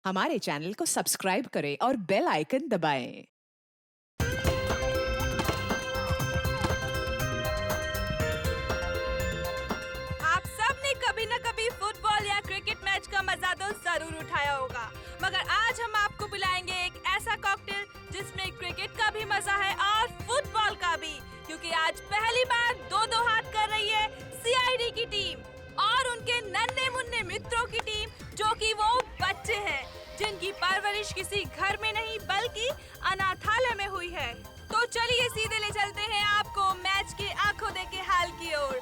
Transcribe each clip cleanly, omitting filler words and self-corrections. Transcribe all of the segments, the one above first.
हमारे चैनल को सब्सक्राइब करें और बेल आइकन दबाएं। आप सब ने कभी न कभी फुटबॉल या क्रिकेट मैच का मजा तो जरूर उठाया होगा, मगर आज हम आपको बुलाएंगे एक ऐसा कॉकटेल जिसमें क्रिकेट का भी मजा है और फुटबॉल का भी, क्योंकि आज पहली बार दो हाथ कर रही है सीआईडी की टीम और उनके नन्हे मुन्ने मित्रों की टीम, जो कि वो बच्चे हैं जिनकी परवरिश किसी घर में नहीं बल्कि अनाथालय में हुई है। तो चलिए सीधे ले चलते हैं आपको मैच के आंखों देखे हाल की ओर।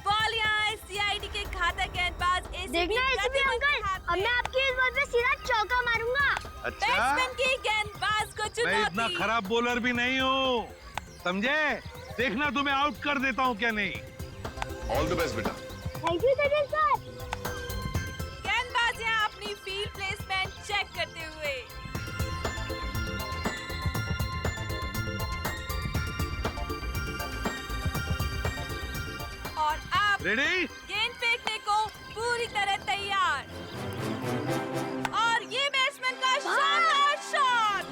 बॉल यहाँ है सीआईडी के घातक गेंदबाज देखना एसीपी अंकल, अब मैं आपकी इस बॉल पे सीधा चौका मारूंगा। अच्छा, बैट्समैन की गेंदबाज को मैं चुनौती। इतना खराब बॉलर भी नहीं हूँ, समझे? देखना तुम्हें आउट कर देता हूँ क्या नहीं। ऑल द बेस्ट बेटा। Thank you sir. गेंदबाज यहाँ अपनी फील्ड प्लेसमेंट चेक करते हुए। और अब रेडी? गेंद फेंकने को पूरी तरह तैयार। और ये बैट्समैन का शानदार शॉट।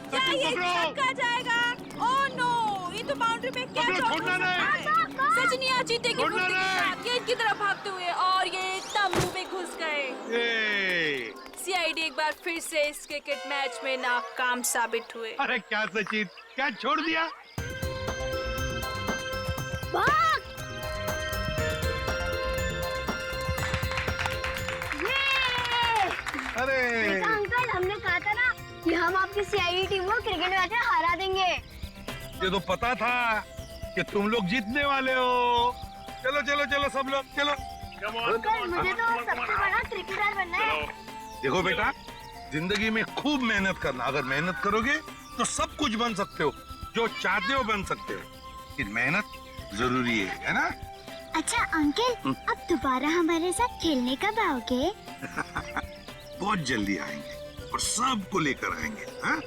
क्या ये छक्का जाएगा? ओह नो, ये तो बाउंड्री पे कैच पकड़ो, छोड़ना नहीं। सचिनिया चीते की छोड़ना फुर्ती के नहीं। साथ गेंद की तरफ भागते हुए और ये तंबू में घुस गए। ए, सीआईडी एक बार फिर से इस क्रिकेट मैच में नाकाम साबित हुए। अरे क्या सचिन, क्या छोड़ दिया? भाग! अरे देखा अंकल, हमने कहा था ना कि हम आपकी सीआईडी टीम को क्रिकेट मैच में हरा देंगे। ये तो पता था कि तुम लोग जीतने वाले हो। चलो चलो चलो सब लोग चलो। अंकल, मुझे तो सबसे बड़ा क्रिकेटर बनना है। देखो बेटा, जिंदगी में खूब मेहनत करना। अगर मेहनत करोगे तो सब कुछ बन सकते हो, जो चाहते हो बन सकते हो। लेकिन मेहनत जरूरी है ना? अच्छा अंकल, अब दोबारा हमारे साथ खेलने कब आओगे? बहुत जल्दी आएंगे और सबको लेकर आएंगे। हाँ?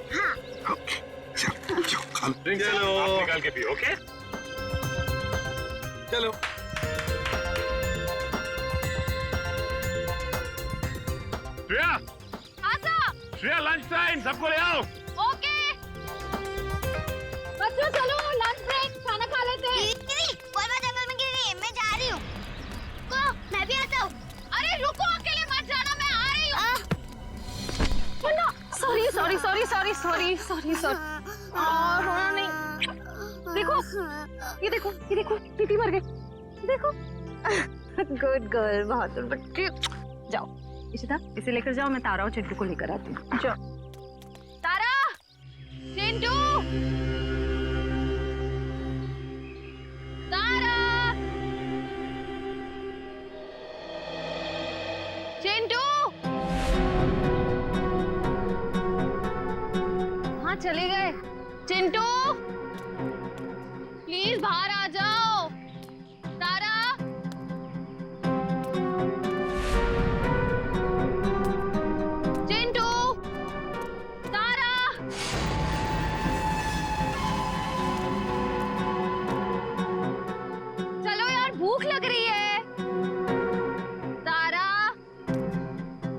ओके, चलो चलो खा लो। चलो निकाल के पियो, ओके? चलो श्रेया, श्रेया लंच टाइम, सबको ले आओ। ओके। बच्चों चलो लंच ब्रेक, खाना खा लेते हैं। बॉल जंगल में गिर गई, मैं जा रही हूँ। मैं भी आता हूँ। अरे रुको, अकेले मत जाना, मैं आ रही हूँ। सॉरी। रोना नहीं। देखो, ये देखो, टीटी मर गई। देखो। गुड गर्ल, बहादुर बच्ची। जाओ, इशिता, इसे लेकर जाओ, मैं तारा और चिंटू को लेकर आती हूँ। जाओ। तारा, चिंटू, तारा, चिंटू। हाँ चले गए। चिंटू, प्लीज बाहर आ जाओ। तारा, चिंटू, तारा। चलो यार, भूख लग रही है। तारा,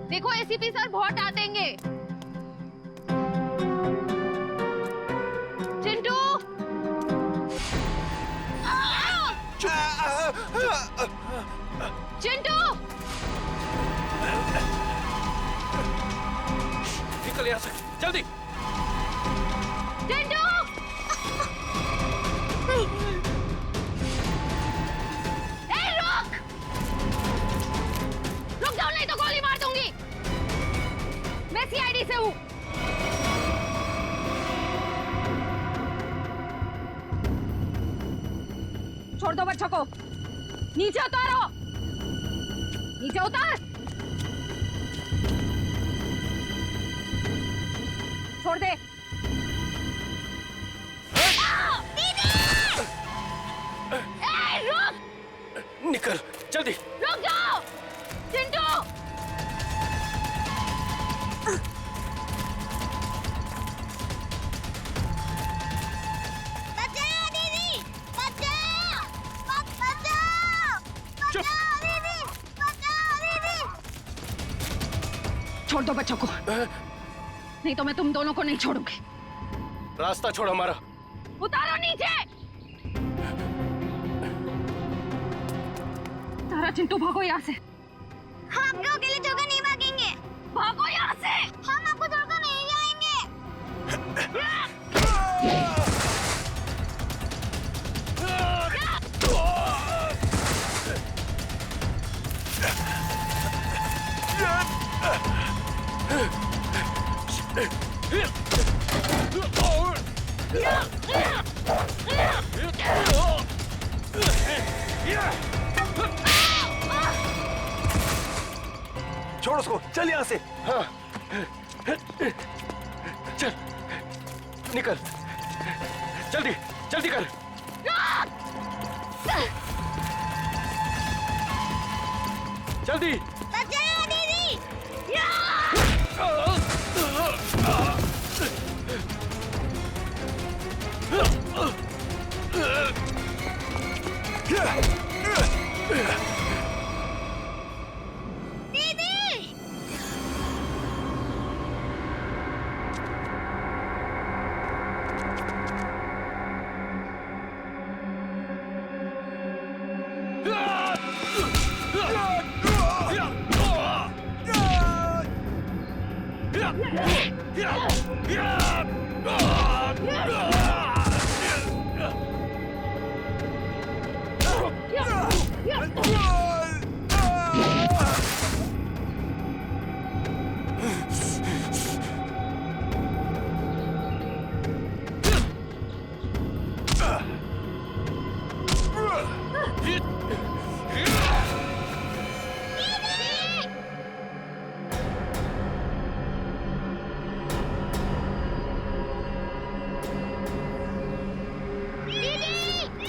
देखो एसीपी सर बहुत डांटेंगे। चिंटू, चिंटू, निकल यहाँ से, जल्दी। चिंटू। ए, रुक जाओ, नहीं तो गोली मार दूंगी। मैं सीआईडी से हूँ। छोड़ दो बच्चों को, नीचे उतारो, नीचे उतार। छोड़ दे। रुक, निकल, जल्दी। रुक जाओ, चिंटू। बचाओ दीदी, बचाओ, बचाओ, चुप। बचाओ दीदी, बचाओ दीदी। छोड़ दो बच्चों को, नहीं तो मैं तुम दोनों को नहीं छोड़ूंगी। रास्ता छोड़ हमारा। उतारो नीचे। तारा, चिंटू भागो यहाँ से। हम आपको अकेले छोड़कर नहीं भागेंगे। भागो यहाँ से। हम आपको छोड़कर नहीं जाएंगे। छोड़ उसको, चल यहाँ से। हाँ, चल, निकल, जल्दी, जल्दी कर। जल्दी। बचाओ दीदी।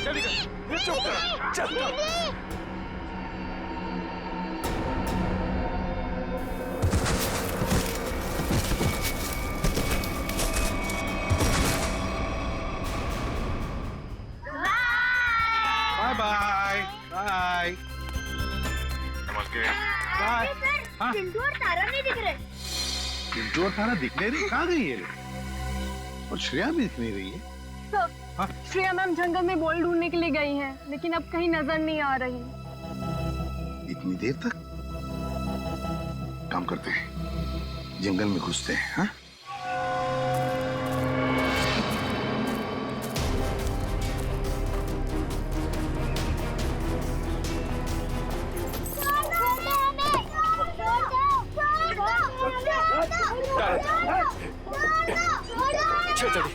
जल्दी कर, चुप कर, चल। Bye bye bye bye. हाँ? चिंटू और तारा नहीं दिख रहे। चिंटू और तारा दिख नहीं रही, कहाँ गई है? और श्रेया भी दिख नहीं रही है। हाँ? श्रेया मैम जंगल में बॉल ढूंढने के लिए गई हैं, लेकिन अब कहीं नजर नहीं आ रही। इतनी देर तक? काम करते हैं, जंगल में घुसते हैं। हाँ? चल जल्दी।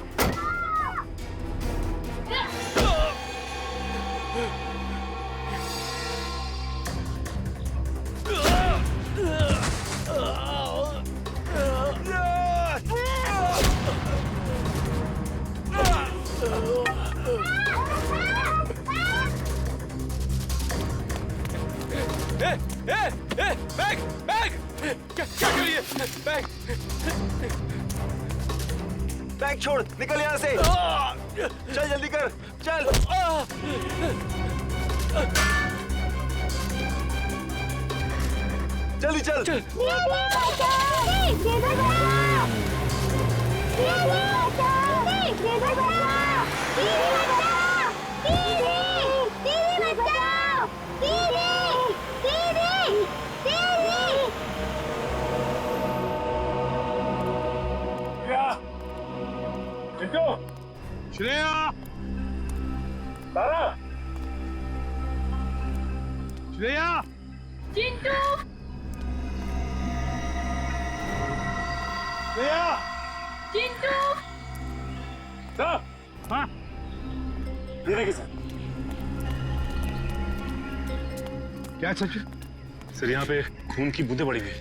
बैग बैग क्या कर रही है? बैग बैग छोड़, निकल यहाँ से। चल जल्दी कर, चल। जल्दी चल, चल। श्रेया, तारा, श्रेया, चिंटू, श्रेया, चिंटू, सर, हाँ? धीरे के साथ। क्या सच? सर यहाँ पे खून की बूंदें पड़ी हुई।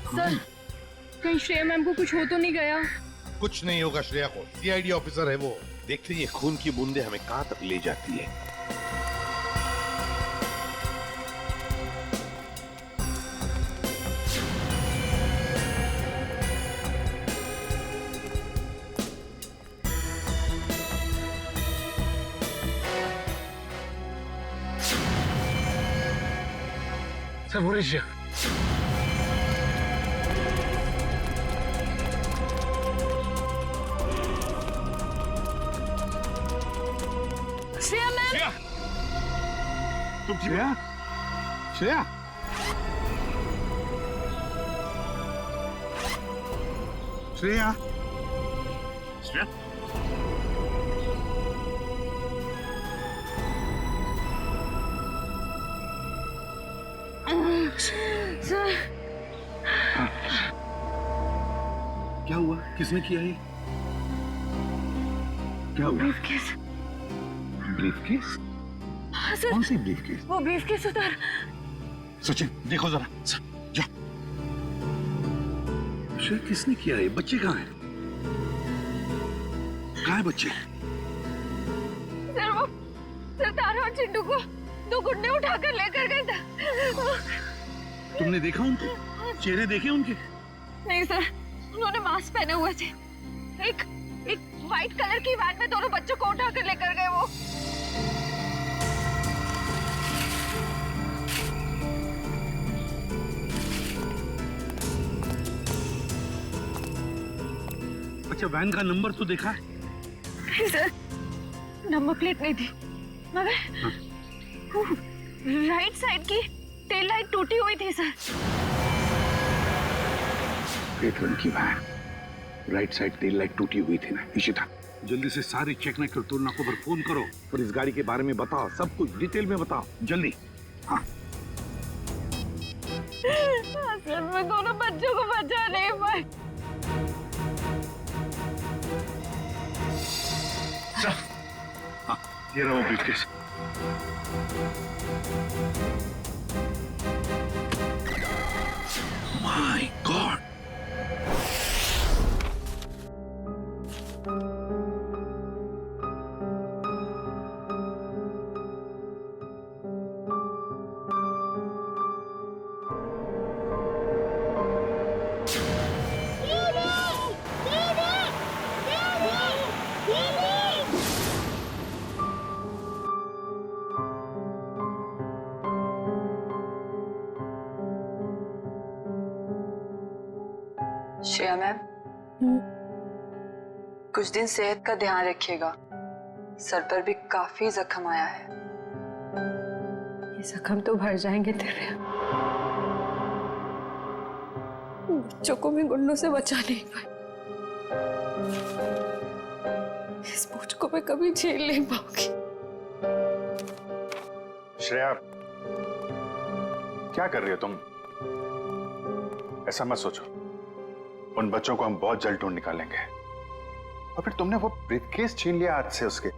सर, कहीं श्रेया मैम को कुछ हो तो नहीं गया? कुछ नहीं होगा श्रेया को, सीआईडी ऑफिसर है वो। देखते हैं ये खून की बूंदें हमें कहाँ तक ले जाती है। सर मोरिशिया। श्रेया मैम, श्रेया, तुम श्रेया, श्रेया, श्रेया, श्रेया, सर क्या हुआ? किसने किया ये? क्या हुआ? ब्रीफकेस। ब्रीफकेस? हाँ सर, कौन सी ब्रीफकेस? वो ब्रीफकेस उधर। सचिन देखो जरा, जा। श्रेया किसने किया ये? बच्चे कहाँ हैं? कहाँ है बच्चे? सर वो सरदार और चिंटू को 2 गुंडे उठाकर लेकर गए थे। तुमने देखा उनको? चेहरे देखे उनके? नहीं सर, उन्होंने मास्क पहने हुए थे। एक व्हाइट कलर की वैन में दोनों बच्चों को उठाकर लेकर गए वो। अच्छा, वैन का नंबर तो देखा है? नहीं सर, नंबर प्लेट नहीं थी, मगर राइट साइड की टेल लाइट टूटी हुई थी सर। पेट्रोल की van, right side tail light टूटी हुई थी ना। इशिता, जल्दी से सारी चेकमेट कर तुलना को पर फोन करो और इस गाड़ी के बारे में बताओ, सब कुछ डिटेल में बताओ जल्दी। हाँ सर, मैं दोनों बच्चों को बचा नहीं पाई। हाँ, ये रहा वो briefcase. My God, Shreya ma'am, कुछ दिन सेहत का ध्यान रखिएगा। सर पर भी काफी जख्म आया है। ये जख्म तो भर जाएंगे तेरे। बच्चों को मैं गुंडों से बचा नहीं पाई। इस बोझ को मैं कभी झेल नहीं पाऊंगी। श्रेया, क्या कर रही हो तुम? ऐसा मत सोचो, उन बच्चों को हम बहुत जल्द ढूंढ निकालेंगे। और फिर तुमने वो ब्रीफकेस छीन लिया हाथ से उसके।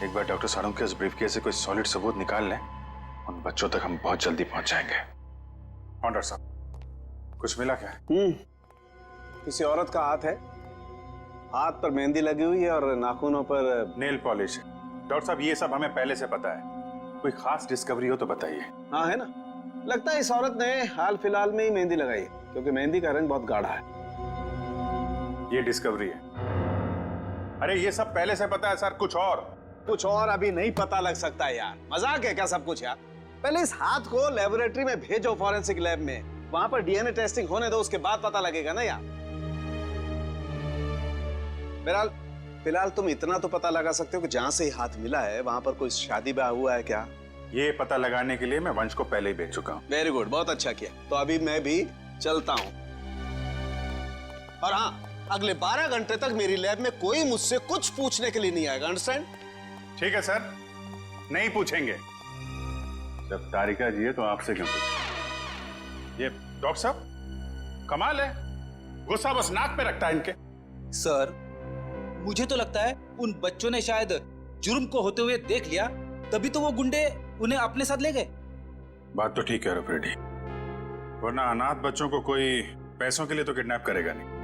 एक बार डॉक्टर साड़ू के उस ब्रीफकेस से कोई सॉलिड सबूत निकाल लें, उन बच्चों तक हम बहुत जल्दी पहुंच जाएंगे। हाँ डॉक्टर साहब, कुछ मिला क्या? किसी औरत का हाथ है, हाथ पर मेहंदी लगी हुई है और नाखूनों पर नेल पॉलिश। डॉक्टर साहब, ये सब हमें पहले से पता है, कोई खास डिस्कवरी हो तो बताइए। हाँ है ना, लगता है इस औरत ने हाल फिलहाल में ही मेहंदी लगाई है, क्योंकि मेहंदी का रंग बहुत गाढ़ा है। ये डिस्कवरी है? अरे ये सब पहले से पता है सर, कुछ और अभी नहीं पता लग सकता यार। मजाक है क्या सब कुछ यार? पहले इस हाथ को लेबोरेटरी में भेजो, फॉरेंसिक लैब में, वहां पर डीएनए टेस्टिंग होने दो, उसके बाद पता लगेगा ना यार। बहरहाल फिलहाल तुम इतना तो पता लगा सकते हो कि जहां से ही हाथ मिला है वहां पर कोई शादी ब्याह हुआ है क्या? ये पता लगाने के लिए मैं वंश को पहले ही भेज चुका हूँ। वेरी गुड, बहुत अच्छा किया। तो अभी मैं भी चलता हूँ। और हाँ, अगले 12 घंटे तक मेरी लैब में कोई मुझसे कुछ पूछने के लिए नहीं आएगा, अंडरस्टैंड? ठीक है सर, नहीं पूछेंगे। जब तारिका जी है तो आपसे क्यों पूछें? ये डॉक्टर साहब कमाल है, गुस्सा बस नाक पे रखता है इनके। सर, मुझे तो लगता है उन बच्चों ने शायद जुर्म को होते हुए देख लिया, तभी तो वो गुंडे उन्हें अपने साथ ले गए। बात तो ठीक है रेडी, वरना अनाथ बच्चों को कोई पैसों के लिए तो किडनैप करेगा नहीं।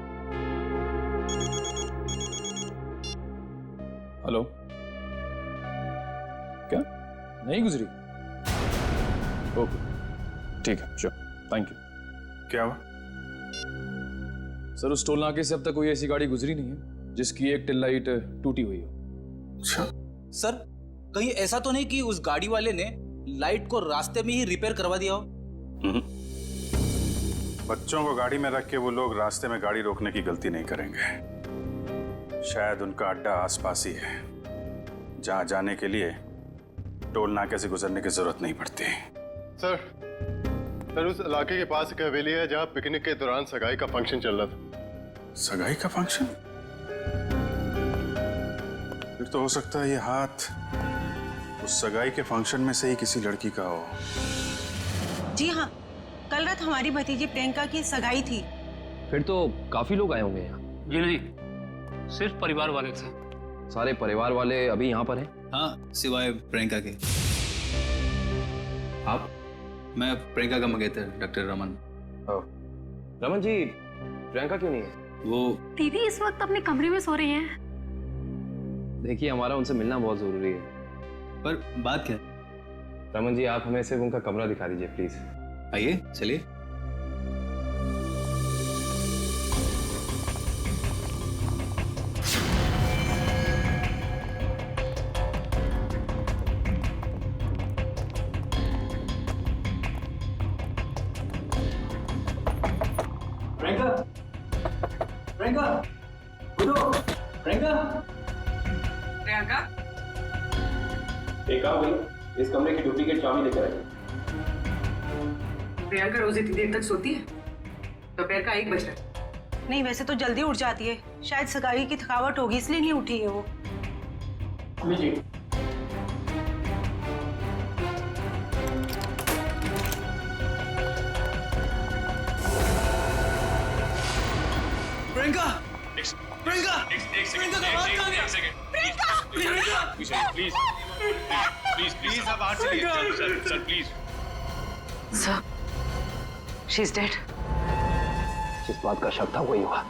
हेलो, क्या नहीं गुजरी? ओके, ठीक है, श्योर, थैंक यू। क्या हुआ? सर, उस टोल नाके से अब तक कोई ऐसी गाड़ी गुजरी नहीं है जिसकी एक टेल लाइट टूटी हुई हो। अच्छा सर, कहीं ऐसा तो नहीं कि उस गाड़ी वाले ने लाइट को रास्ते में ही रिपेयर करवा दिया हो? बच्चों को गाड़ी में रख के वो लोग रास्ते में गाड़ी रोकने की गलती नहीं करेंगे। शायद उनका अड्डा आसपास ही है, जहां जाने के लिए टोल नाके से गुजरने की जरूरत नहीं पड़ती। सर उस इलाके के पास एक हवेली है जहाँ पिकनिक के दौरान सगाई का फंक्शन चल रहा था। सगाई का फंक्शन? फिर तो हो सकता है ये हाथ उस सगाई के फंक्शन में से ही किसी लड़की का हो। जी हाँ, कल रात हमारी भतीजी प्रियंका की सगाई थी। फिर तो काफी लोग आए होंगे यहाँ। जी नहीं, सिर्फ परिवार वाले थे। सारे परिवार वाले अभी यहाँ पर हैं? हाँ, सिवाय प्रियंका के। आप? मैं प्रियंका का मंगेतर डॉक्टर रमन। रमन जी, प्रियंका क्यों नहीं है? वो दीदी इस वक्त अपने कमरे में सो रही हैं। देखिए, हमारा उनसे मिलना बहुत जरूरी है। पर बात क्या? रमन जी, आप हमें सिर्फ उनका कमरा दिखा दीजिए प्लीज। आइए, चलिए। प्रियंका, प्रियंका, उठो, प्रियंका। प्रियंका, एक काम करिए, इस कमरे की डुप्लीकेट चाबी लेकर आइए। प्रियंका रोज इतनी देर तक सोती है? दोपहर का 1 बज रहा है। नहीं, वैसे तो जल्दी उठ जाती है। शायद सगाई की थकावट होगी इसलिए नहीं उठी है वो। लीजिए। प्रियंका, प्रियंका, प्रियंका का हाथ कहाँ गया? प्लीज आप बाहर चलिए। Sir please. Sir, she is dead. जिस बात का शक था वही हुआ।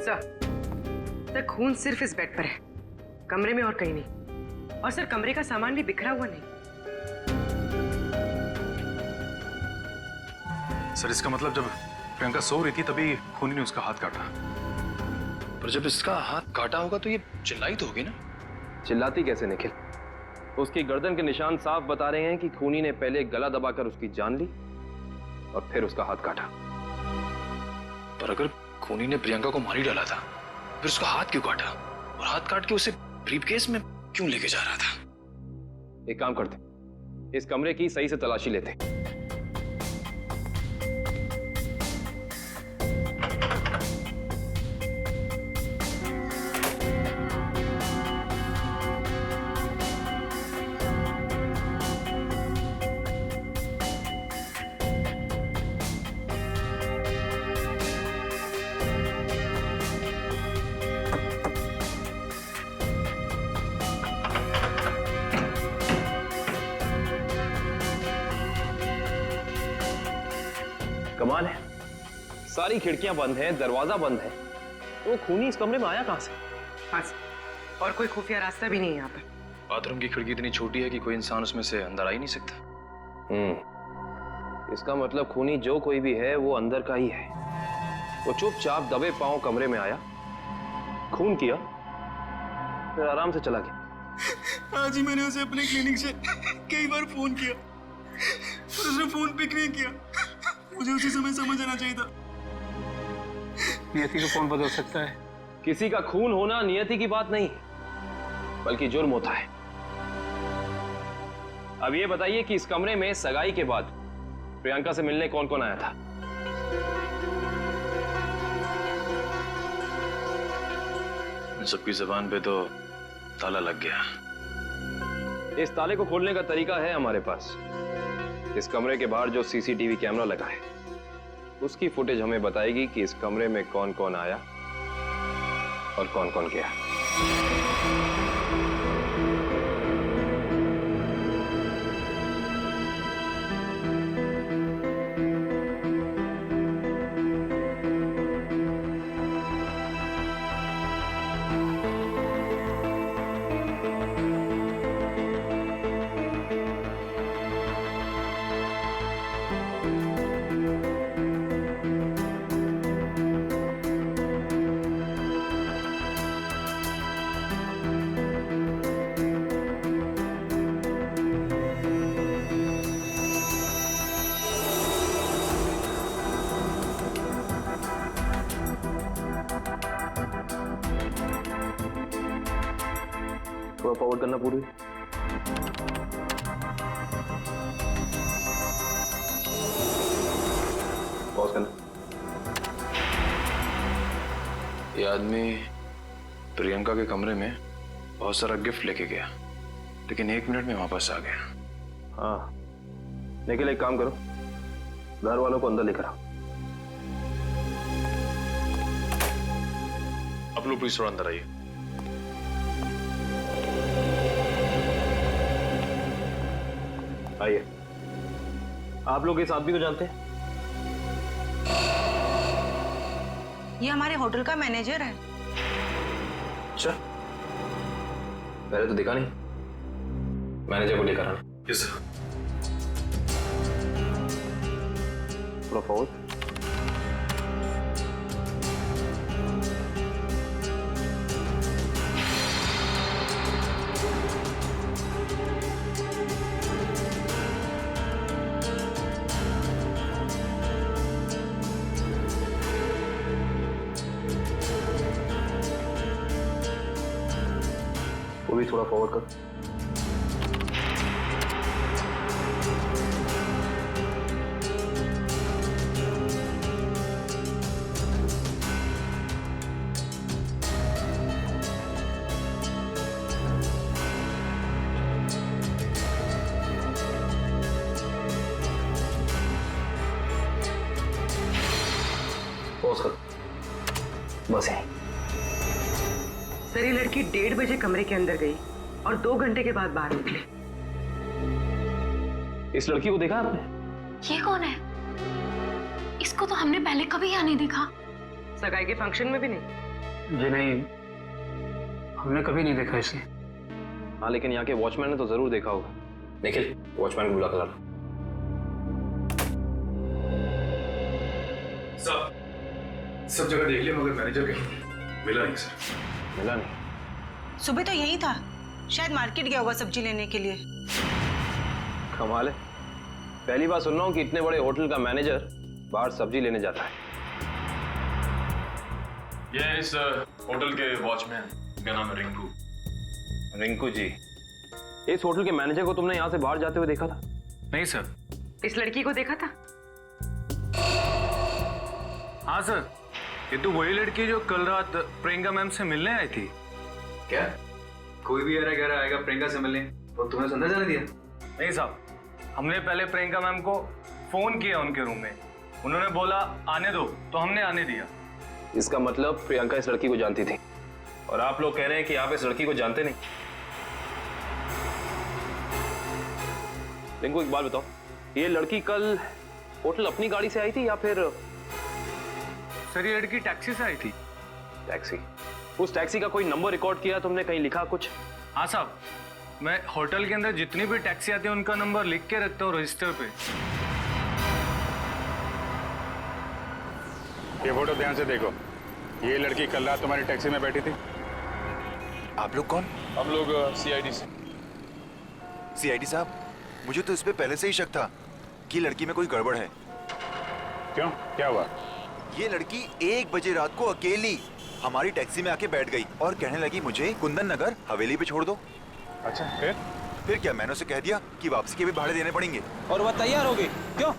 सर, खून सिर्फ इस बेड पर है, कमरे में और कहीं नहीं। और सर, कमरे का सामान भी बिखरा हुआ नहीं। सर, इसका मतलब जब प्रियंका सो रही थी तभी खूनी ने उसका हाथ काटा। पर जब इसका हाथ काटा होगा तो ये चिल्लाई तो होगी ना? चिल्लाती कैसे निखिल? उसकी गर्दन के निशान साफ बता रहे हैं कि खूनी ने पहले गला दबाकर उसकी जान ली और फिर उसका हाथ काटा। पर अगर खूनी ने प्रियंका को मार ही डाला था, फिर उसका हाथ क्यों काटा? और हाथ काट के उसे ब्रीफकेस में क्यों लेके जा रहा था? एक काम करते, इस कमरे की सही से तलाशी लेते। कमाल है, सारी खिड़कियां बंद हैं, दरवाजा बंद है, तो वो खूनी इस कमरे में आया कहां से? बस, और कोई खुफिया रास्ता भी नहीं है यहाँ पर। बाथरूम की खिड़की इतनी छोटी है कि कोई इंसान उसमें से अंदर आ ही नहीं सकता। इसका मतलब खूनी जो कोई भी है वो अंदर का ही है। वो चुपचाप दबे पांव कमरे में आया, खून किया, फिर आराम से चला गया। आज ही मैंने उसे अपने क्लिनिक से कई बार फोन किया, पर उसने फोन पिक नहीं किया। मुझे उसी समय समझ आना चाहिए था। नियति को कौन बदल सकता है? किसी का खून होना नियति की बात नहीं, बल्कि जुर्म होता है। अब ये बताइए कि इस कमरे में सगाई के बाद प्रियंका से मिलने कौन कौन आया था? सबकी जुबान पे तो ताला लग गया। इस ताले को खोलने का तरीका है हमारे पास। इस कमरे के बाहर जो सीसीटीवी कैमरा लगा है, उसकी फुटेज हमें बताएगी कि इस कमरे में कौन कौन आया और कौन कौन गया। फॉरवर्ड करना पूरी। पॉज करना। ये आदमी प्रियंका के कमरे में बहुत सारा गिफ्ट लेके गया, लेकिन 1 मिनट में वापस आ गया। हाँ, निखिल एक काम करो, घर वालों को अंदर लेकर आओ। आप लोग प्लीज थोड़ा अंदर आइए। आइए। आप लोग इस आदमी को जानते हैं? ये हमारे होटल का मैनेजर है। अच्छा, पहले तो दिखा नहीं। मैनेजर को लेकर आना। Yes sir. थोड़ा फॉरवर्ड। वो भी थोड़ा फॉरवर्ड कर। पॉज कर। बस है। सर ये लड़की 1:30 बजे कमरे के अंदर गई और 2 घंटे के बाद बाहर निकली। इस लड़की को देखा आपने? ये कौन है? इसको तो हमने पहले कभी यहाँ नहीं देखा। सगाई के फंक्शन में भी नहीं? जी नहीं, हमने कभी नहीं देखा इसे। हाँ, लेकिन यहाँ के वॉचमैन ने तो जरूर देखा होगा। निखिल, वॉचमैन को बुला कर लाना। सब जगह देख लिया, मगर मैनेजर कहीं मिला नहीं सर। मिला नहीं? सुबह तो यही था, शायद मार्केट गया होगा सब्जी लेने के लिए। कमाल है, पहली बार सुन रहा हूँ कि इतने बड़े होटल का मैनेजर बाहर सब्जी लेने जाता है। ये इस होटल के वॉचमैन, क्या नाम है? रिंकू। रिंकू जी, इस होटल के मैनेजर को तुमने यहाँ से बाहर जाते हुए देखा था? नहीं सर। इस लड़की को देखा था? हाँ सर, ये तो वही लड़की जो कल रात प्रियंका मैम से मिलने आई थी। क्या कोई भी अरे घर आएगा प्रियंका से मिलने तो तुम्हें अंदर जाने दिया? नहीं साहब, हमने पहले प्रियंका मैम को फोन किया उनके रूम में, उन्होंने बोला आने दो, तो हमने आने दिया। इसका मतलब प्रियंका इस लड़की को जानती थी, और आप लोग कह रहे हैं कि आप इस लड़की को जानते नहीं। रिंकू, एक बात बताओ, ये लड़की कल होटल अपनी गाड़ी से आई थी या फिर? सर ये लड़की टैक्सी से आई थी। टैक्सी? उस टैक्सी का कोई नंबर रिकॉर्ड किया तुमने, कहीं लिखा कुछ? हाँ साहब, मैं होटल के अंदर जितनी भी टैक्सी आती है उनका नंबर लिख के रखता हूँ रजिस्टर पे। ये फोटो ध्यान से देखो, ये लड़की कल रात तुम्हारी टैक्सी में बैठी थी। आप लोग कौन? हम लोग सीआईडी से। सीआईडी साहब, मुझे तो इस पे पहले से ही शक था कि लड़की में कोई गड़बड़ है। क्यों, क्या हुआ? ये लड़की 1 बजे रात को अकेली हमारी टैक्सी में आके बैठ गई और कहने लगी मुझे कुंदन नगर हवेली पे छोड़ दो। अच्छा, फिर क्या मैंने उसे कह दिया कि वापसी के भी भाड़े देने पड़ेंगे, और वह तैयार हो गई। क्यों?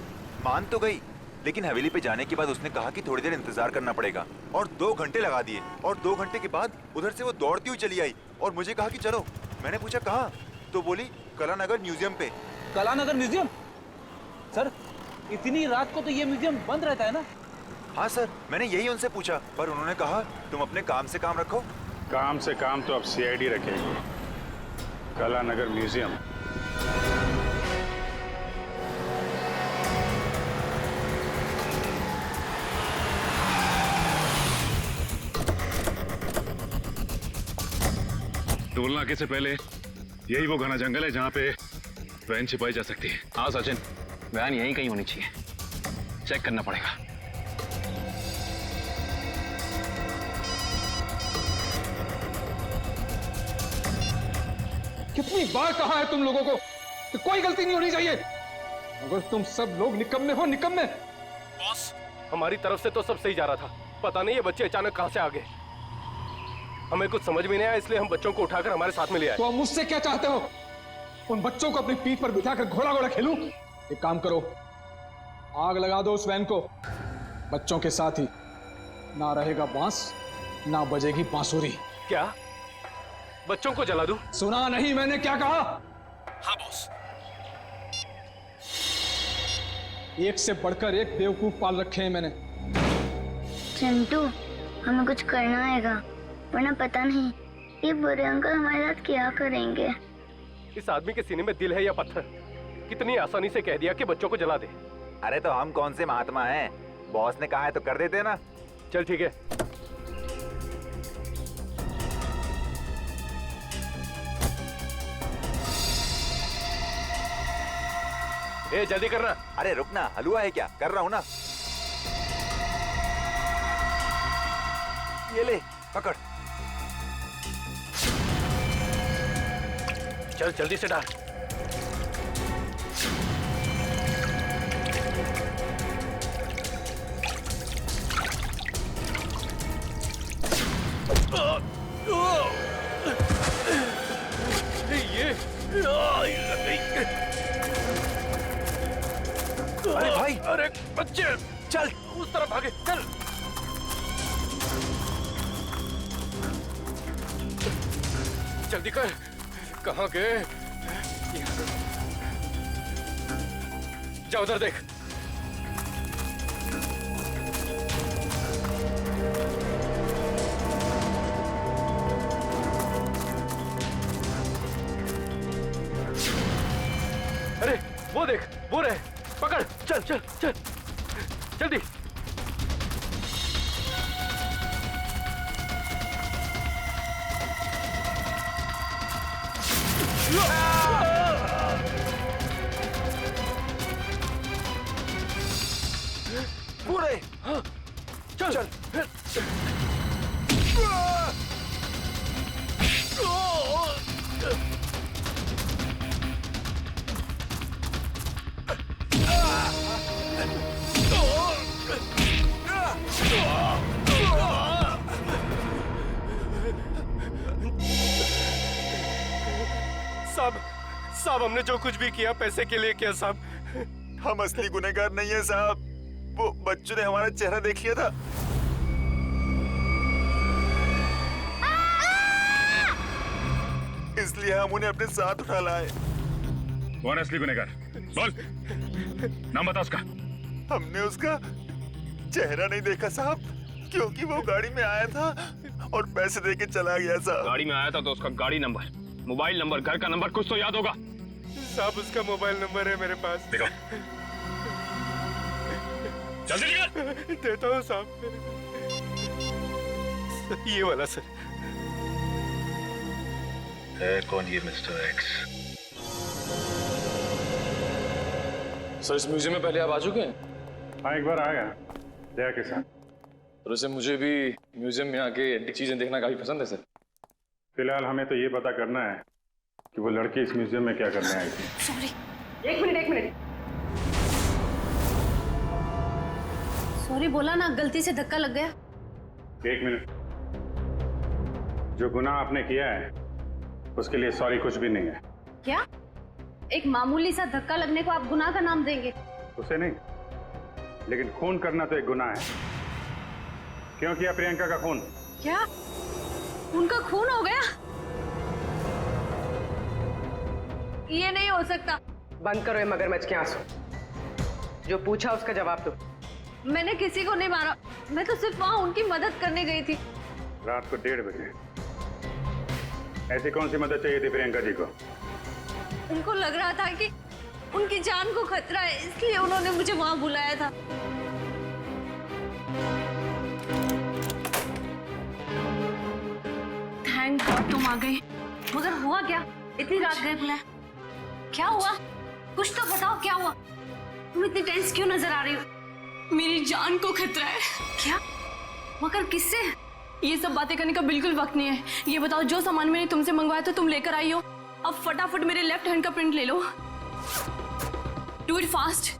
मान तो गई, लेकिन हवेली पे जाने के बाद उसने कहा कि थोड़ी देर इंतजार करना पड़ेगा, और 2 घंटे लगा दिए। और 2 घंटे के बाद उधर से वो दौड़ती हुई चली आई और मुझे कहा कि चलो। मैंने पूछा कहाँ, तो बोली कलानगर म्यूजियम पे। कलानगर म्यूजियम? सर इतनी रात को तो ये म्यूजियम बंद रहता है ना? हाँ सर, मैंने यही उनसे पूछा, पर उन्होंने कहा तुम अपने काम से काम रखो। काम से काम तो अब सीआईडी रखेगी। कलानगर म्यूजियम। टोल नाके से पहले यही वो घना जंगल है जहाँ पे वैन छिपाई जा सकती है। हाँ सचिन, वैन यहीं कहीं होनी चाहिए, चेक करना पड़ेगा। कितनी बार कहा है तुम लोगों को कि कोई गलती नहीं होनी चाहिए, अगर तुम सब लोग निकम्मे हो, निकम्मे। बॉस, हमारी तरफ से तो सब सही जा रहा था, पता नहीं ये बच्चे अचानक कहां से आ गए। हमें कुछ समझ में नहीं आया, इसलिए हम बच्चों को उठाकर हमारे साथ में ले आए। तो आप मुझसे क्या चाहते हो? उन बच्चों को अपनी पीठ पर बिठाकर घोड़ा घोड़ा खेलूं? एक काम करो, आग लगा दो उस वैन को, बच्चों के साथ ही। ना रहेगा बांस, ना बजेगी बांसुरी। क्या बच्चों को जला दूं? सुना नहीं मैंने क्या कहा? हाँ बॉस। एक से बढ़कर एक बेवकूफ पाल रखे हैं मैंने। चिंटू, हमें कुछ करना आएगा, वरना पता नहीं ये बुरे अंकल हमारे साथ क्या करेंगे। इस आदमी के सीने में दिल है या पत्थर? कितनी आसानी से कह दिया कि बच्चों को जला दे। अरे तो हम कौन से महात्मा हैं? बॉस ने कहा है तो कर देते ना। चल ठीक है। ए जल्दी करना। अरे रुकना, हलवा है क्या? कर रहा हूँ ना। ये ले पकड़। चल जल्दी से डाल। अरे भाई, अरे बच्चे चल उस तरफ भागे, चल। जल्दी कर। कहाँ गए? जा उधर देख। अरे वो देख, वो रहे। पकड़, चल चल चल जल्दी। पूरे हाँ, चल चल। साहब हमने जो कुछ भी किया पैसे के लिए किया साहब। हम असली गुनहगार नहीं है साहब। वो बच्चों ने हमारा चेहरा देख लिया था। इसलिए हम उन्हें अपने साथ उठा लाए। कौन असली गुनहगार? बोल, नाम बता उसका। हमने उसका चेहरा नहीं देखा साहब, क्योंकि वो गाड़ी में आया था और पैसे देके चला गया साहब। गाड़ी में आया था तो उसका गाड़ी नंबर, मोबाइल नंबर, घर का नंबर कुछ तो याद होगा। साहब उसका मोबाइल नंबर है मेरे पास। देखो जल्दी निकल। देता हूँ साहब, ये वाला सर। है कौन ये मिस्टर एक्स? सर इस म्यूजियम में पहले आप आ चुके हैं? हाँ एक बार आ गया जया के साथ। और वैसे मुझे भी म्यूजियम में आके एंटीक चीजें देखना काफी पसंद है सर। फिलहाल हमें तो ये पता करना है कि वो लड़की इस म्यूजियम में क्या करने आई थी। सॉरी, एक मिनट। सॉरी बोला ना, गलती से धक्का लग गया। एक मिनट। जो गुनाह आपने किया है उसके लिए सॉरी कुछ भी नहीं है। क्या? एक मामूली सा धक्का लगने को आप गुनाह का नाम देंगे? उसे नहीं, लेकिन खून करना तो एक गुनाह है। क्यों किया प्रियंका का खून? क्या उनका खून हो गया? ये नहीं हो सकता। बंद करो ये मगरमच्छ के आंसू। जो पूछा उसका जवाब दो। मैंने किसी को नहीं मारा, मैं तो सिर्फ वहां उनकी मदद करने गई थी। रात को 1:30 बजे ऐसी कौन सी मदद चाहिए थी प्रियंका जी को? उनको लग रहा था कि उनकी जान को खतरा है, इसलिए उन्होंने मुझे वहां बुलाया था। थैंक गॉड तुम आ गई। मगर हुआ क्या? इतनी रात गए बुलाया, क्या हुआ? कुछ तो बताओ, क्या हुआ? तुम इतनी टेंस क्यों नजर आ रही हो? मेरी जान को खतरा है। क्या? मगर किससे? ये सब बातें करने का बिल्कुल वक्त नहीं है। ये बताओ, जो सामान मैंने तुमसे मंगवाया था तुम लेकर आई हो, अब फटाफट मेरे लेफ्ट हैंड का प्रिंट ले लो। Do it fast.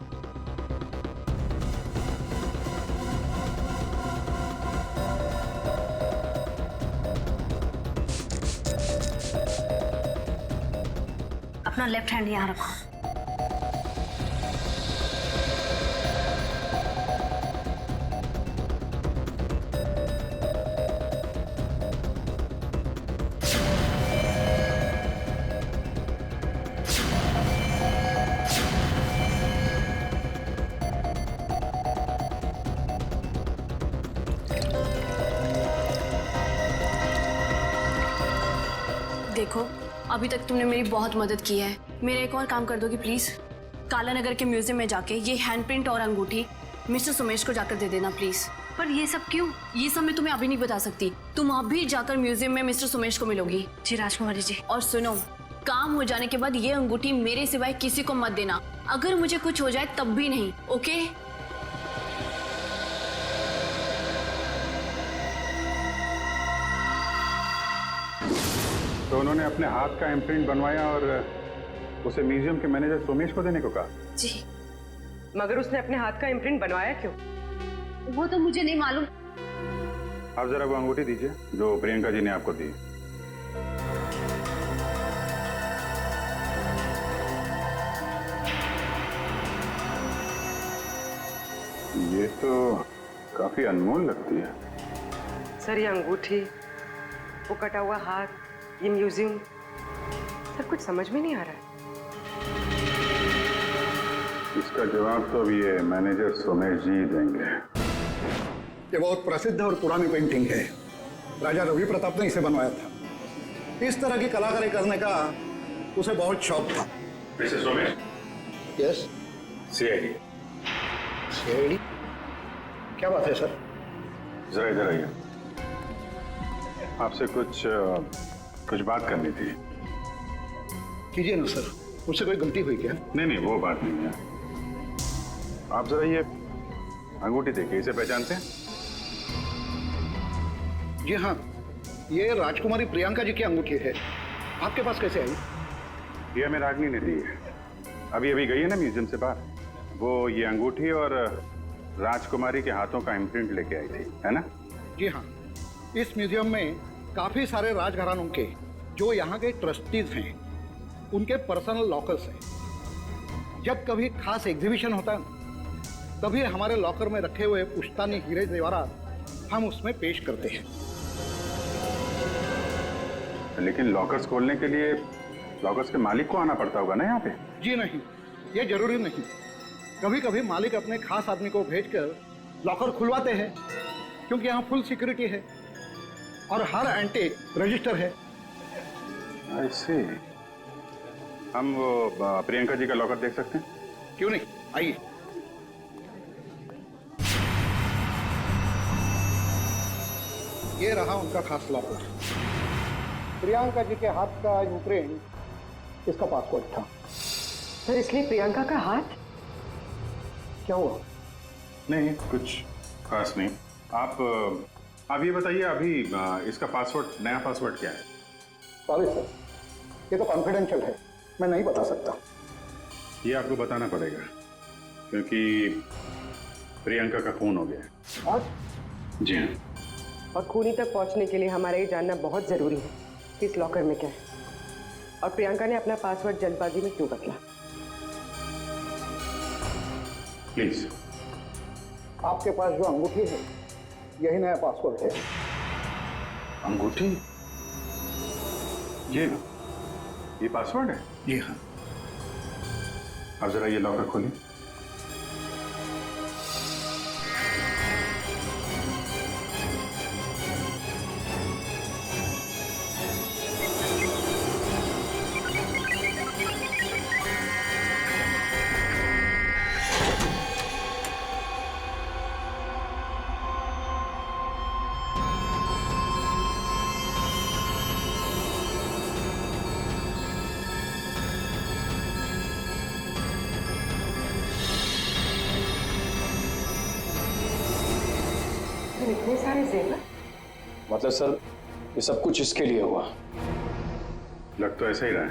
अपना लेफ्ट हैंड यहाँ रखो। देखो, अभी तक तुमने मेरी बहुत मदद की है। मेरा एक और काम कर दोगी प्लीज? काला नगर के म्यूजियम में जाके ये हैंडप्रिंट और अंगूठी मिस्टर सुमेश को जाकर दे देना प्लीज। पर ये सब क्यों? ये सब मैं तुम्हें अभी नहीं बता सकती। तुम अभी जाकर म्यूजियम में मिस्टर सुमेश को मिलोगी। जी राजकुमारी जी। और सुनो, काम हो जाने के बाद ये अंगूठी मेरे सिवाय किसी को मत देना। अगर मुझे कुछ हो जाए तब भी नहीं, ओके? तो उन्होंने अपने हाथ का इम्प्रिंट बनवाया और उसे म्यूजियम के मैनेजर सोमेश को देने को कहा। जी। मगर उसने अपने हाथ का इम्प्रिंट बनवाया क्यों? वो तो मुझे नहीं मालूम। आप जरा वो अंगूठी दीजिए जो प्रियंका जी ने आपको दी। ये तो काफी अनमोल लगती है। सर ये अंगूठी, वो कटा हुआ हाथ, ये म्यूजियम, सर कुछ समझ में नहीं आ रहा है। इसका जवाब तो अभी ये मैनेजर सोमेश जी देंगे। ये बहुत प्रसिद्ध और पुरानी पेंटिंग है। राजा रवि प्रताप ने इसे बनवाया था। इस तरह की कलाकारी करने का उसे बहुत शौक था। Mister Somesh. Yes. CID. CID? क्या बात है सर? जरा इधर आइए, आपसे कुछ बात करनी थी। कीजिए ना सर, मुझसे कोई गलती हुई क्या? नहीं, वो बात नहीं है। आप जरा ये अंगूठी देखिए, इसे पहचानते हैं? जी हाँ, ये राजकुमारी प्रियंका जी की अंगूठी है। आपके पास कैसे आई? ये हमें रागनी ने दी है। अभी गई है ना म्यूजियम से बाहर, वो ये अंगूठी और राजकुमारी के हाथों का इम्प्रिंट लेके आई थी, है ना? जी हाँ, इस म्यूजियम में काफी सारे राजघरानों के जो यहाँ के ट्रस्टीज हैं उनके पर्सनल लॉकर्स हैं। जब कभी खास एग्जीबिशन होता है तभी हमारे लॉकर में रखे हुए पुश्तैनी हीरे जेवरात हम उसमें पेश करते हैं। लेकिन लॉकर्स खोलने के लिए लॉकर्स के मालिक को आना पड़ता होगा ना यहाँ पे? जी नहीं, ये जरूरी नहीं। कभी कभी मालिक अपने खास आदमी को भेजकर लॉकर खुलवाते हैं, क्योंकि यहाँ फुल सिक्योरिटी है और हर एंटीक रजिस्टर है। I see। हम वो प्रियंका जी का लॉकर देख सकते हैं? क्यों नहीं, आइए। ये रहा उनका खास लॉकर। प्रियंका जी के हाथ का इम्प्रिंट इसका पासपोर्ट था। सर इसलिए प्रियंका का हाथ? क्या हुआ? नहीं, कुछ खास नहीं। आप ये बताइए, अभी इसका पासवर्ड, नया पासवर्ड क्या है? सॉरी सर, ये तो कॉन्फिडेंशियल है, मैं नहीं बता सकता। ये आपको बताना पड़ेगा क्योंकि प्रियंका का खून हो गया है। और? जी हाँ। और खूनी तक पहुंचने के लिए हमारा ये जानना बहुत जरूरी है कि इस लॉकर में क्या है और प्रियंका ने अपना पासवर्ड जल्दबाजी में क्यों बदला। प्लीज। आपके पास जो अंगूठी है यही नया पासवर्ड है। अंगूठी? ये पासवर्ड है? जी हाँ। अब जरा ये लॉकर खोलिए। इतने सारे जेवर? मतलब सर ये सब कुछ इसके लिए हुआ? लग तो ऐसा ही रहा है।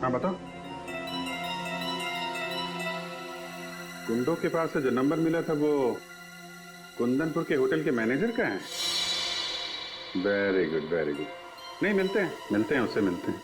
हाँ बताओ। गुंडों के पास से जो नंबर मिला था वो कुंदनपुर के होटल के मैनेजर का है। Very good very good. नहीं, मिलते हैं उससे मिलते हैं।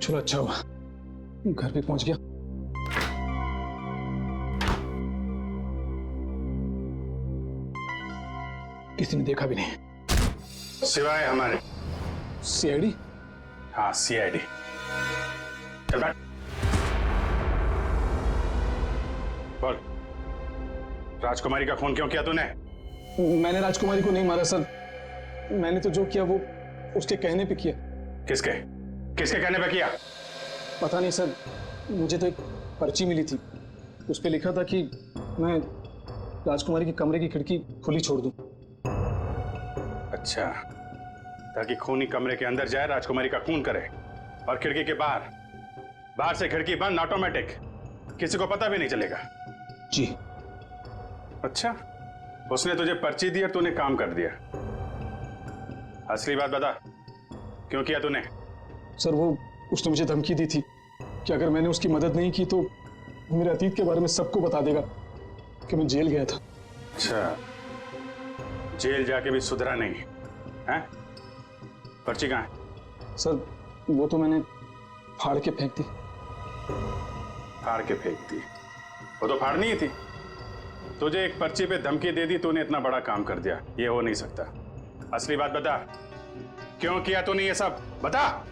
चलो अच्छा हुआ घर पे पहुंच गया। किसी ने देखा भी नहीं सिवाय हमारे सीआईडी। हाँ सीआईडी। चल बैठ। बोल, राजकुमारी का खून क्यों किया तूने? मैंने राजकुमारी को नहीं मारा सर, मैंने तो जो किया वो उसके कहने पे किया। किसके कहने पे किया? पता नहीं सर, मुझे तो एक पर्ची मिली थी, उस पे लिखा था कि मैं राजकुमारी के कमरे की खिड़की खुली छोड़ दूं। अच्छा, ताकि खूनी कमरे के अंदर जाए, राजकुमारी का खून करे, और खिड़की के बाहर से खिड़की बंद ऑटोमेटिक, किसी को पता भी नहीं चलेगा। जी। अच्छा, उसने तुझे पर्ची दी और तूने काम कर दिया। असली बात बता, क्यों किया तूने? सर वो उसने मुझे धमकी दी थी कि अगर मैंने उसकी मदद नहीं की तो मेरे अतीत के बारे में सबको बता देगा कि मैं जेल गया था। अच्छा, जेल जाके भी सुधरा नहीं है? पर्ची कहाँ है? सर वो तो मैंने फाड़ के फेंक दी। फाड़ के फेंक दी? वो तो फाड़नी ही थी। तुझे एक पर्ची पे धमकी दे दी, तूने इतना बड़ा काम कर दिया, ये हो नहीं सकता। असली बात बता, क्यों किया तूने ये सब? बता।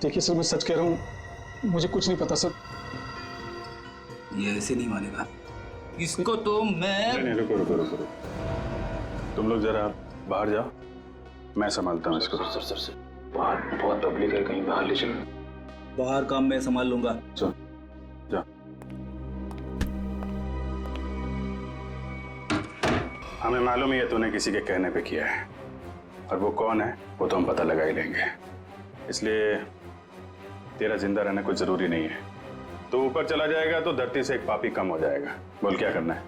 देखिए सर, मैं सच कह रहा हूँ, मुझे कुछ नहीं पता सर। ये ऐसे नहीं मानेगा इसको तो मैं। नहीं, रुको। तुम लोग जरा बाहर जाओ, मैं संभालता हूँ इसको। सर बाहर बहुत पब्लिक है, कहीं बाहर ले चलो। बाहर काम मैं संभाल लूंगा। चल जा। हमें मालूम ही है तूने किसी के कहने पे किया है, और वो कौन है वो तो हम पता लगा ही लेंगे। इसलिए तेरा जिंदा रहना कुछ जरूरी नहीं है। तो ऊपर चला जाएगा तो धरती से एक पापी कम हो जाएगा। बोल क्या करना है,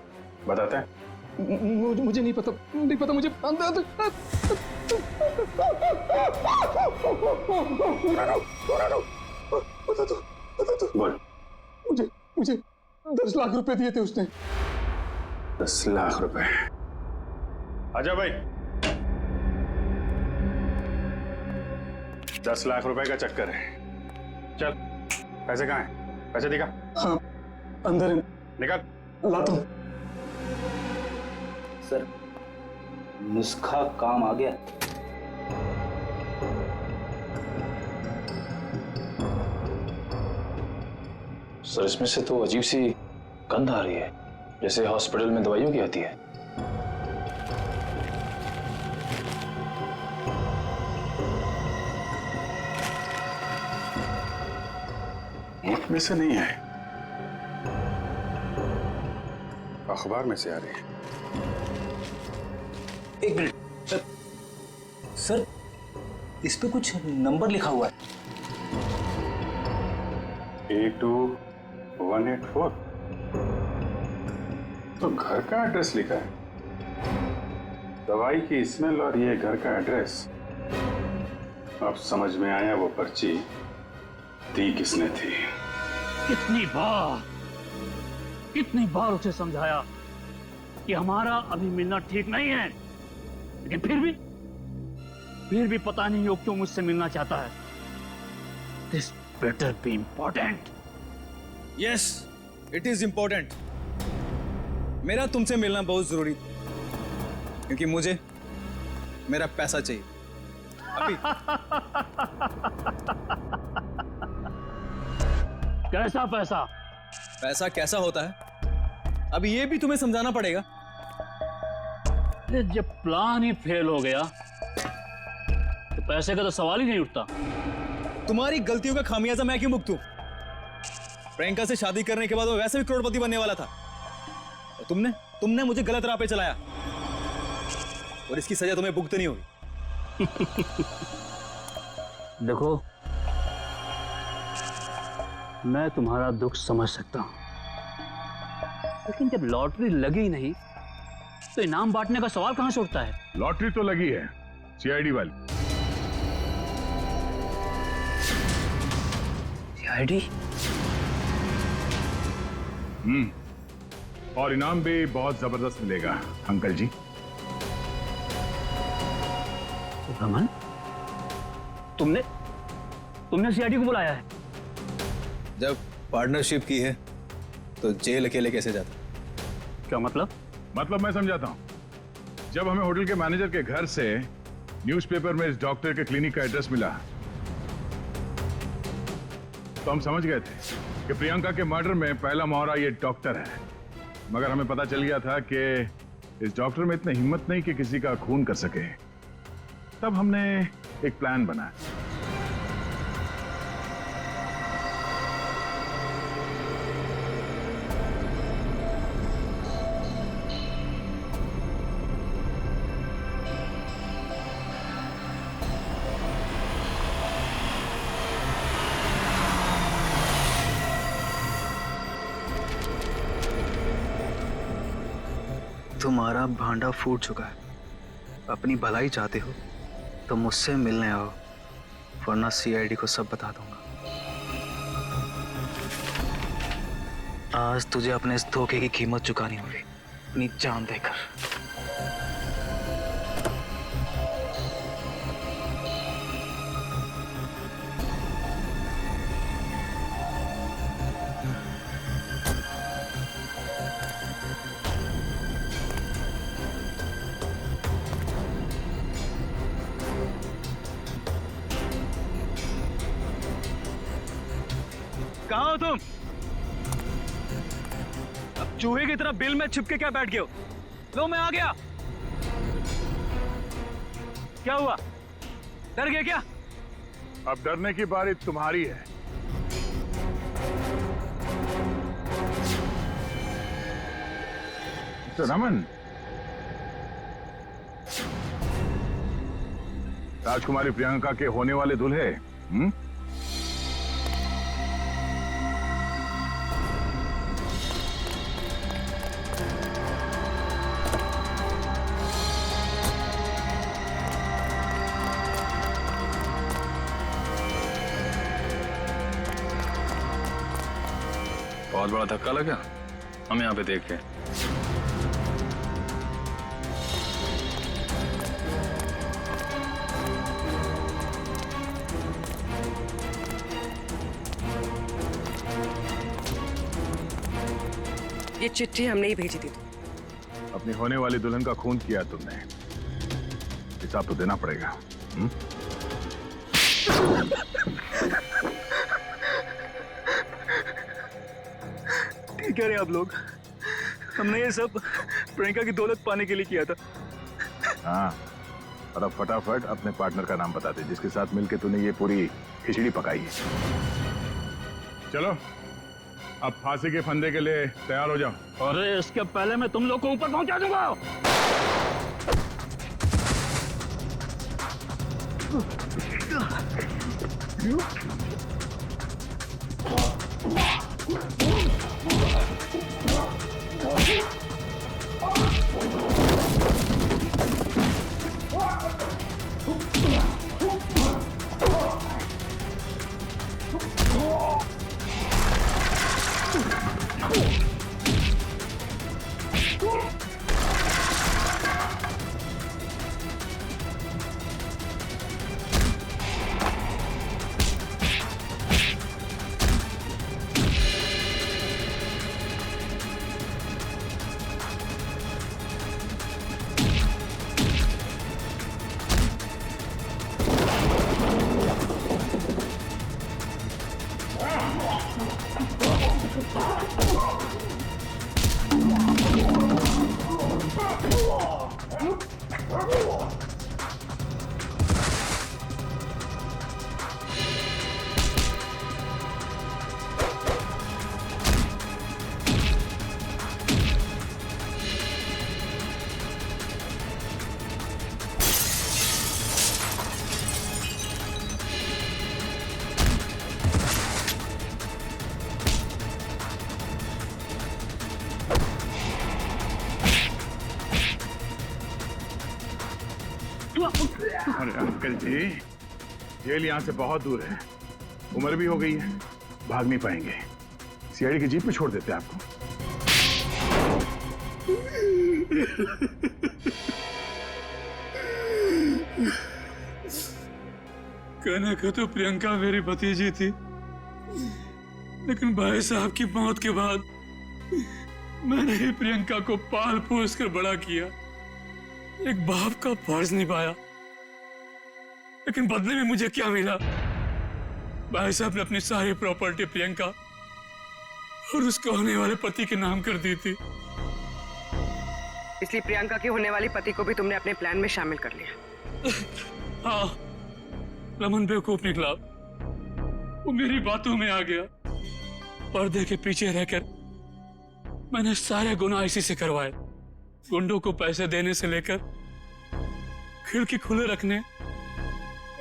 बताते हैं? मुझे नहीं पता मुझे। बता दो। बोल। मुझे 10 लाख रुपए दिए थे उसने। 10 लाख रुपए? आजा भाई। 10 लाख रुपए का चक्कर है। चल, पैसे कहाँ हैं? पैसे दिखा। हाँ, अंदर है। निकाल। लाता हूँ। सर नुस्खा काम आ गया। सर इसमें से तो अजीब सी गंध आ रही है, जैसे हॉस्पिटल में दवाइयों की आती है। मुल्क में से नहीं है, अखबार में से आ रही है। एक मिनट सर, इस पे कुछ नंबर लिखा हुआ है। 82184। तो घर का एड्रेस लिखा है। दवाई की स्मेल और ये घर का एड्रेस। अब समझ में आया वो पर्ची दी किसने थी। कितनी बार उसे समझाया कि हमारा अभी मिलना ठीक नहीं है, लेकिन फिर भी फिर भी पता नहीं वो क्यों मुझसे मिलना चाहता है। This better be important. Yes, it is important. मेरा तुमसे मिलना बहुत जरूरी था, क्योंकि मुझे मेरा पैसा चाहिए अभी। कैसा पैसा? पैसा कैसा होता है अभी ये भी तुम्हें समझाना पड़ेगा। जब प्लान ही फेल हो गया तो पैसे का तो सवाल ही नहीं उठता। तुम्हारी गलतियों का खामियाजा मैं क्यों भुगतूं? प्रियंका से शादी करने के बाद वो वैसे भी करोड़पति बनने वाला था, और तुमने मुझे गलत राह पे चलाया, और इसकी सजा तुम्हें भुगतनी होगी। देखो, मैं तुम्हारा दुख समझ सकता हूं, लेकिन जब लॉटरी लगी नहीं तो इनाम बांटने का सवाल कहां से उठता है? लॉटरी तो लगी है, सीआईडी वाली। सीआईडी? और इनाम भी बहुत जबरदस्त मिलेगा अंकल जी। रमन, तुमने सीआईडी को बुलाया है? जब पार्टनरशिप की है तो जेल अकेले कैसे जाता? क्या मतलब? मतलब मैं समझाता हूं। जब हमें होटल के मैनेजर के घर से न्यूज़पेपर में इस डॉक्टर के क्लिनिक का एड्रेस मिला तो हम समझ गए थे कि प्रियंका के मर्डर में पहला मोहरा ये डॉक्टर है। मगर हमें पता चल गया था कि इस डॉक्टर में इतनी हिम्मत नहीं कि किसी का खून कर सके। तब हमने एक प्लान बनाया। तुम्हारा भांडा फूट चुका है। अपनी भलाई चाहते हो तो मुझसे मिलने आओ, वरना सीआईडी को सब बता दूंगा। आज तुझे अपने इस धोखे की कीमत चुकानी होगी, अपनी जान देकर। कहाँ हो तुम? अब चूहे की तरह बिल में छिपके क्या बैठ गए हो? लो, मैं आ गया। क्या हुआ? डर गए क्या? अब डरने की बारी तुम्हारी है। तो रमन, राजकुमारी प्रियंका के होने वाले दूल्हे बहुत बड़ा धक्का लगा। हम यहाँ पे देख के ये चिट्ठी हमने ही भेजी थी। अपनी होने वाली दुल्हन का खून किया तुमने, हिसाब तो देना पड़ेगा। ठीक कह रहे आप लोग, हमने ये सब प्रियंका की दौलत पाने के लिए किया था। हाँ, और अब फटाफट अपने पार्टनर का नाम बता दे जिसके साथ मिलके तूने ये पूरी खिचड़ी पकाई है। चलो, अब फांसी के फंदे के लिए तैयार हो जाओ। अरे इसके पहले मैं तुम लोग को ऊपर पहुंचा दूंगा। अरे अंकल जी, जेल यहाँ से बहुत दूर है, उम्र भी हो गई है, भाग नहीं पाएंगे। सीआईडी की जीप में छोड़ देते हैं आपको। कहने को तो प्रियंका मेरी भतीजी थी, लेकिन भाई साहब की मौत के बाद मैंने ही प्रियंका को पाल पोस कर बड़ा किया, एक बाप का फर्ज निभाया। लेकिन बदले में मुझे क्या मिला? भाई साहब ने अपनी सारी प्रॉपर्टी प्रियंका और उसके होने वाले पति के नाम कर दी थी। इसलिए प्रियंका के होने वाले पति को भी तुमने अपने प्लान में शामिल कर लिया। हाँ, रमन बेवकूफ निकला, वो मेरी बातों में आ गया। पर्दे के पीछे रहकर मैंने सारे गुनाह इसी से करवाए, गुंडों को पैसे देने से लेकर खिड़की खुले रखने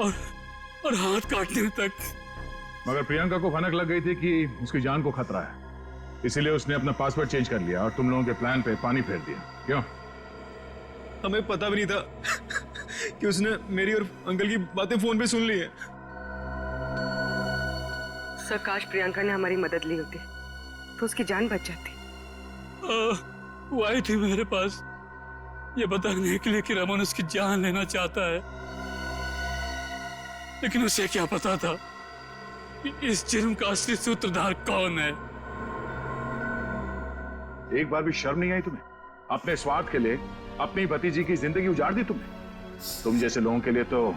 और हाथ काटने तक। मगर प्रियंका को भनक लग गई थी कि उसकी जान को खतरा है, इसीलिए उसने अपना पासवर्ड चेंज कर लिया और तुम लोगों के प्लान पे पानी फेर दिया। क्यों? हमें पता भी नहीं था कि उसने मेरी और अंकल की बातें फोन पे सुन ली है। सर, काश प्रियंका ने हमारी मदद ली होती तो उसकी जान बच जाती। वो आई थी मेरे पास ये बताने के लिए कि रमन उसकी जान लेना चाहता है, लेकिन उसे क्या पता था कि इस जुर्म का असली सूत्रधार कौन है। एक बार भी शर्म नहीं आई तुम्हें? अपने स्वार्थ के लिए अपनी भतीजी की जिंदगी उजाड़ दी तुमने। तुम जैसे लोगों के लिए तो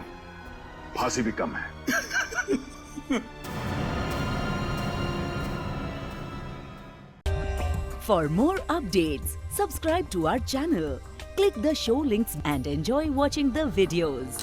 फांसी भी कम है। For more updates, subscribe to our channel, click the show links and enjoy watching the videos.